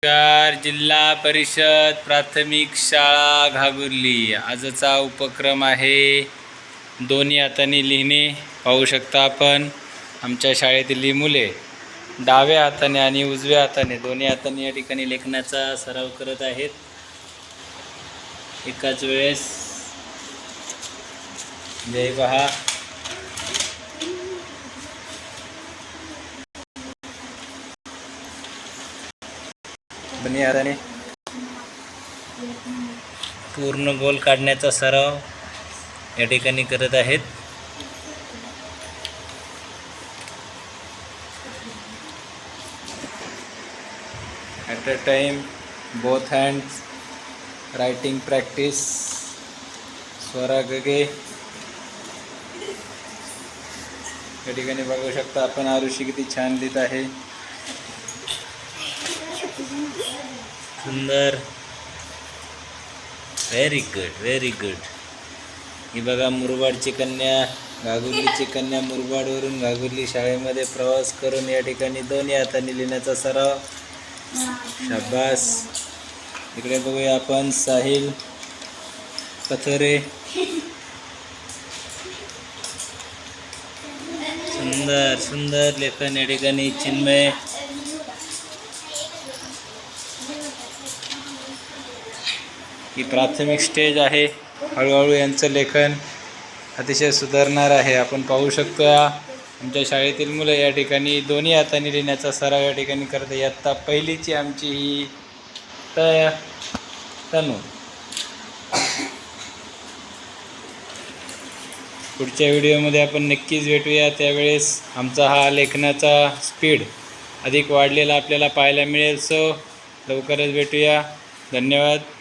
नमस्कार. जिल्हा परिषद प्राथमिक शाळा घागुर्ली आजचा उपक्रम आहे दोन्ही हातांनी लिहिणे. पाहू शकता आपण आमच्या शाळेतील मुले डाव्या हाताने आणि उजव्या हाताने दोन्ही हातांनी या ठिकाणी लेखनाचा सराव करत आहेत एकाच वेळेस. जय पहा. दोन्ही हाताने पूर्ण गोल काढण्याचा सराव या ठिकाणी करत आहेत. At a time both hands writing practice. Swara Gage या ठिकाणी बघू शकता आपण. आरुषी किती छान लिहित आहे. सुंदर. Very good, very good. ही बघा मुरबाडची कन्या, घागुर्लीची कन्या मुरबाडवरून घागुर्ली शाळेमध्ये प्रवास करून या ठिकाणी दोन्ही हातांनी लिहिण्याचा सराव. शाबास. इकडे बघूया आपण साहिल पथरे. सुंदर सुंदर लेखन या ठिकाणी. चिन्मय. ही प्राथमिक स्टेज आहे. हळूहळू यांचं लेखन अतिशय सुधारणार आहे. आपण पाहू शकतो आमच्या शाळेतील मुलं या ठिकाणी दोन्ही हातांनी लिहिण्याचा सराव या ठिकाणी करत. इयत्ता पहिलीची आमची ही तनू. पुढच्या व्हिडिओमध्ये आपण नक्कीच भेटूया. त्यावेळेस आमचा हा लेखनाचा स्पीड अधिक वाढलेला आपल्याला पाहायला मिळेल. सो लवकरच भेटूया. धन्यवाद.